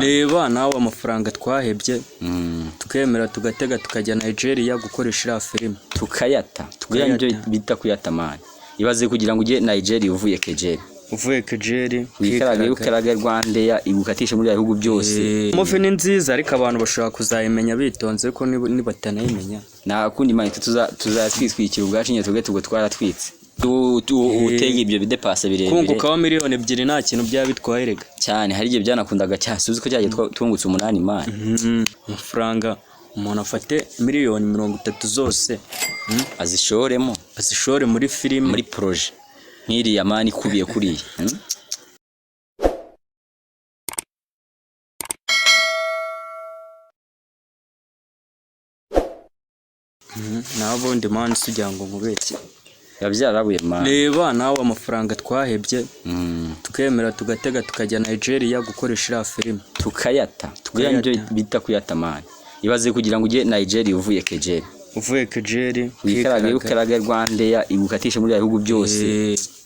reba nawe amafaranga twahebye tukemera tugatega tukajya Nigeria gukoresha iriya filime tukayata ibyo bita kuyata mani ibaze kugira ngo ujye Nigeria uvuye Kejeri wikaraga Rwandeya igukatisha muri bihugu byose Movie ni nziza ariko abantu bashaka kuzayimenya bitonze ko nibatanayimenya nta kundi mani tuzatwitwikira ubwacu nyine tuge twaratwitse utega ibyo bidepasa birebire kungukaho miliyoni 2 nta kintu byaba bitwaye rega cyane hari igihe byanakundaga cyasubize ko cyagiye tungutse 8 mani amafaranga umuntu afate miliyoni 30 zose azishore muri filime muri projet nk'iriya mani ikubiye kuriya nabundi mani sujya ngo nkubeke yabyarabuye mani reba nawe amafaranga twahebye tukemera tugatega tukajya Nigeria gukoresha iriya filime tukayata ibyo bita kuyata mani ibaze kugira ngo ujye Nigeria uvuye Kejeri wikaraga Rwandeya igukatisha muri bihugu byose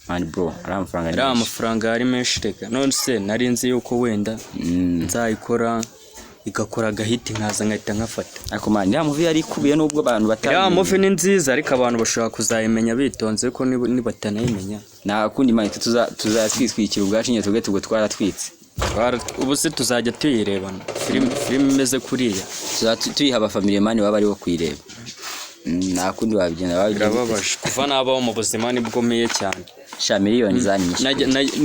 mani bro ari amafaranga ari menshi reka none se nari nzi yuko wenda nzayikora igakora gahiti nkaza nkahita nkafata ariko mani ya movie yari kubiye nubwo abantu batari ya movie ni nziza ariko abantu bashaka kuzayimenya bitonze ko nibatanayimenya nta kundi mani tuzatwitwikira ubwacu nyine tuge twaratwitse ubu se tuzajya tuyirebana filime imeze kuriya tuyiha abafamiliye mani baba ari bo kuyireba nta kundi wabigenda birababaje kuva nabaho mu buzima nibwomeye cyane sha miliyoni zanyinshi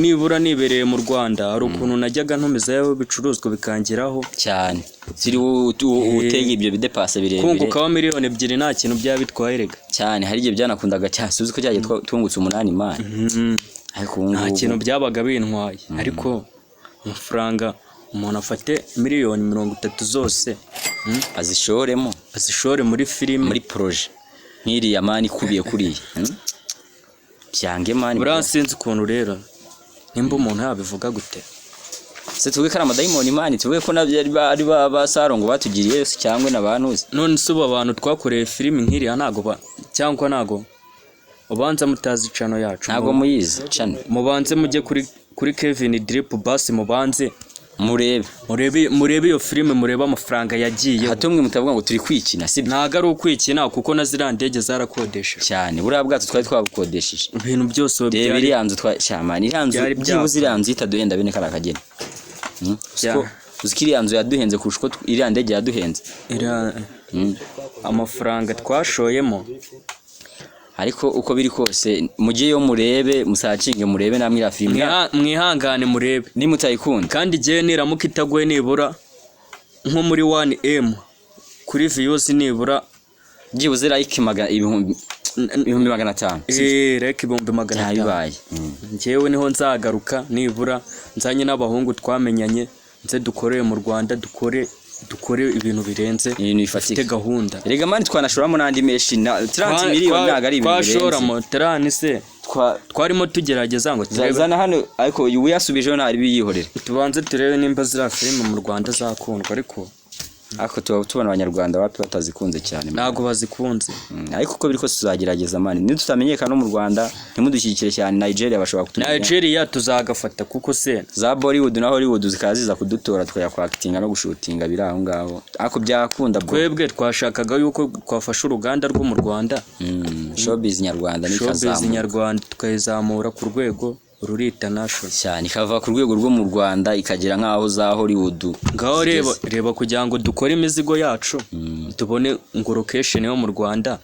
nibura nibereye mu Rwanda hari ukuntu najyaga ntumizayo bicuruzwa bikangiraho cyane ziri utega ibyo bidepasa birebire kungukaho miliyoni 2 nta kintu byaba bitwaye rega cyane hari igihe byanakundaga cyasubize ko cyagiye tungutse 8 mani ariko nta kintu byabaga bintwaye ariko amafaranga umuntu afate miliyoni 30 zose azishore muri filime muri projet nk'iriya mani ikubiye kuriya byange mani buransinze ukuntu rero nimba umuntu yabivuga gute se tuwe kana madayimoni mani tuwe ko ari basarongo batugiriye yose cyangwa nabantuze none suba abantu twakoreye filime nk'iriya ntago ubanza mutazi cano yacu ntago muyizi cano mubanze mujye kuri Kevin Drip Bass mubanze murebe iyo filime murebe amafaranga yagiye hatumwe mutavuga ngo turi kwikina si ntago ari ukwikina kuko na zira ndege zarakodesha cyane buriya bwato twari twabukodesheje ibintu byose byari yanzu twashamani yanzu byibuze iranzu itaduhenda bene kara kagena uzikiri yanzu yaduhenze kurushko iri ndege yaduhenze amafaranga twashoyemo ariko uko biri kose mugiye yo murebe musacinge murebe namwe ira filime mwihangane murebe nimutayikunda kandi giye niramuka itagwe nibura nko muri 1M kuri views nibura byibuze like ibihumbi 500 like ibihumbi 500 bibaye ngewe niho nzagaruka nibura nzanye n'abahungu twamenyanye nze dukoreye mu Rwanda dukore ibintu birenze ibintu bifatike gahunda rega mani twanashoramo nandi meshi 30 miliyoni ntago ari ibintu birenze twashoramo terani se twarimo tugerageza ngo zana hano ariko uyasubijeho ntari biyihorera tubanze turebe nimba zira filime mu Rwanda zakundwa ariko tubona abanyarwanda wapi batazikunze cyane ntago bazikunze ariko uko biri kose tuzagerageza mani nitutamenyekana no mu Rwanda ntimudushyikire cyane Nigeria bashobora kutumenya Nigeria tuzagafata kuko se za Bollywood na Hollywood zikaziza kudutora twakwakitinga no gushutinga biri aho ngaho ariko byakunda twebwe twashakaga yuko twafasha uruganda rwo mu Rwanda showbiz nyarwanda nyarwanda tukayizamura ku rwego international cyane ikava ku rwego rwo mu Rwanda ikagera nkaho za Hollywood ngaho reba kugira ngo dukore imizigo yacu tubone ngo location yo mu Rwanda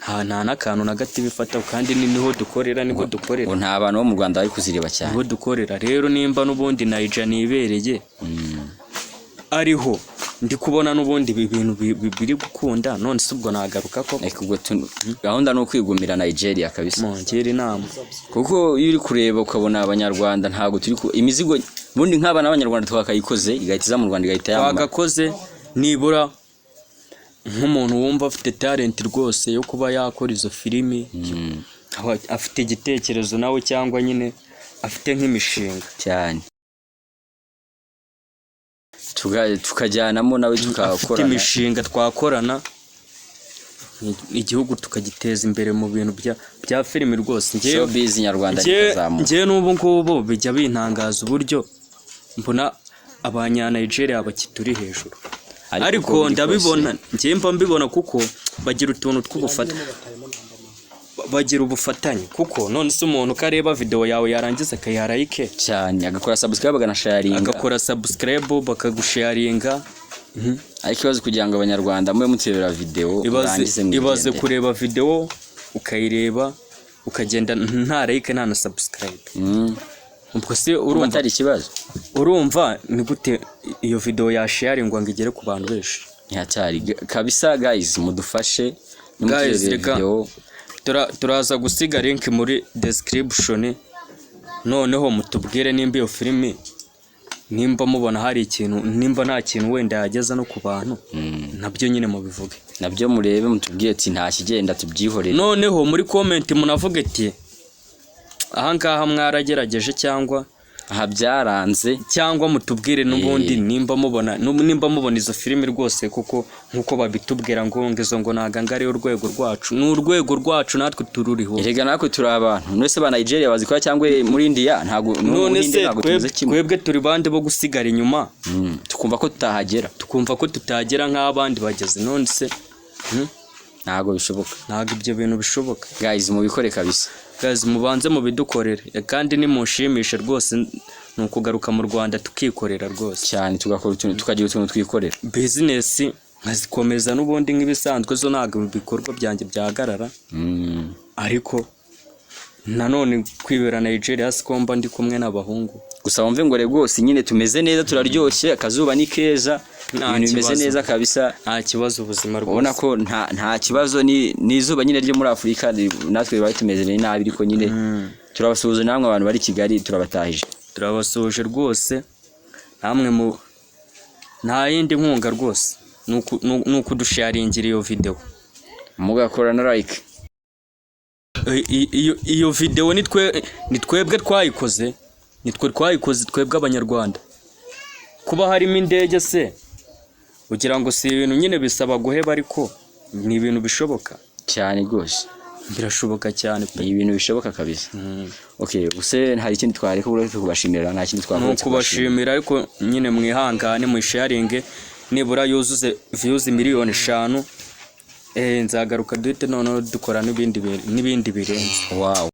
nta nakantu na gati bifata kandi niho dukorera nta abantu bo mu Rwanda bari kuzireba cyane niho dukorera rero nimba nubundi Nigeria nibereye ariho ndi kubona nubundi ibintu biri gukunda none subwo nagaruka ko ubwo gahunda no kwigumira Nigeria kabisa mongera inama kuko iyo uri kureba ukabona abanyarwanda ntago turi imizigo bundi nk'abana abanyarwanda twakayikoze igahita mu Rwanda igahita yamama twagakoze nibura nk'umuntu wumva afite talent rwose yo kuba yakora izo filimi afite igitekerezo nawe cyangwa nyine afite nk'imishinga cyane tukajyanamo nawe tukakorana imishinga twakorana igihugu tukagiteza imbere mu bintu bya filimi rwose showbiz nyarwanda nikazamuka ngiye n'ubu ngubu bijya bintangaza uburyo mbona abanya Nigeria bakituri hejuru, ariko ndabibona njye mba mbibona kuko bagira utuntu tw'ubufata, bagira ubufatanye kuko none se umuntu kareba video yawe yarangiza akayara like cyane agakora subscribe bakagusharinga ariko ibaze kugira ngo abanyarwanda mwe mutebera video ibaze kureba video ukayireba ukagenda nta like nta na subscribe. Ubwo se urumva atari ikibazo, urumva ni gute iyo video ya sharingwa ngo igere ku bantu benshi? Ntihatari kabisa. Guys mudufashe guys, video turaza gusiga link muri description, noneho mutubwire nimba iyo filimi nimba mubona hari ikintu, nimba nta kintu wenda yageza no ku bantu, nabyo nyine mubivuge, nabyo murebe mutubwire ati nta kigenda tubyihorere. Noneho muri comment munavuge ati ahangaha mwaragerageje cyangwa aha byaranze, cyangwa mutubwire n'ubundi nimba mubona izo filimi rwose kuko nkuko babitubwira ngo ngezo ngo nagangare urwego rwacu, n'urwego rwacu natwe tururiho. Erega natwe turi abantu nese ba Nigeria bazikora cyangwa muri India ntago tuze kimwe. Twebwe turi bande bo gusigara inyuma, tukumva ko tutagera nk'abandi bageze, none se ntago bishoboka, ntago ibyo bintu bishoboka. Guys mubikore kabisa, guys mubanze mubidukorere, kandi nimushimishe rwose nukugaruka mu Rwanda tukikorera rwose cyane, tugakora utuntu tukagira utuntu twikorera business nkazikomeza n'ubundi nk'ibisanzwe, zo ntago ibikorwa byanjye byahagarara. Ariko nanone kwibera Nigeria sikomba ndi kumwe n'abahungu gusa wumve ngo rwose nyine tumeze neza, turaryoshye, akazuba ni keza, ibintu bimeze neza kabisa, nta kibazo ubuzima rwose. Ubona ko nta kibazo, ni izuba nyine ryo muri Afurika, natwe bari tumeze nabi, ariko nyine turabasuhuza namwe abantu bari Kigali, turabatahije, turabasuhuje rwose namwe nta yindi nkunga rwose nuko dusharingira iyo video mugakora na like. Iyo video ni twebwe twayikoze, twebwe abanyarwanda. Kuba harimo indege se ugira ngo si ibintu nyine bisaba guheba, ariko ni ibintu bishoboka cyane rwose, birashoboka cyane pe, ibintu bishoboka kabisa. Okay, use hari ikindi twareka uretse kubashimira, nta kindi twavuze kubashimira, ariko nyine mwihangane musharinge nibura yuzuze views 5,000,000. Nzagaruka duhite none dukora n'ibindi birenze. Wow.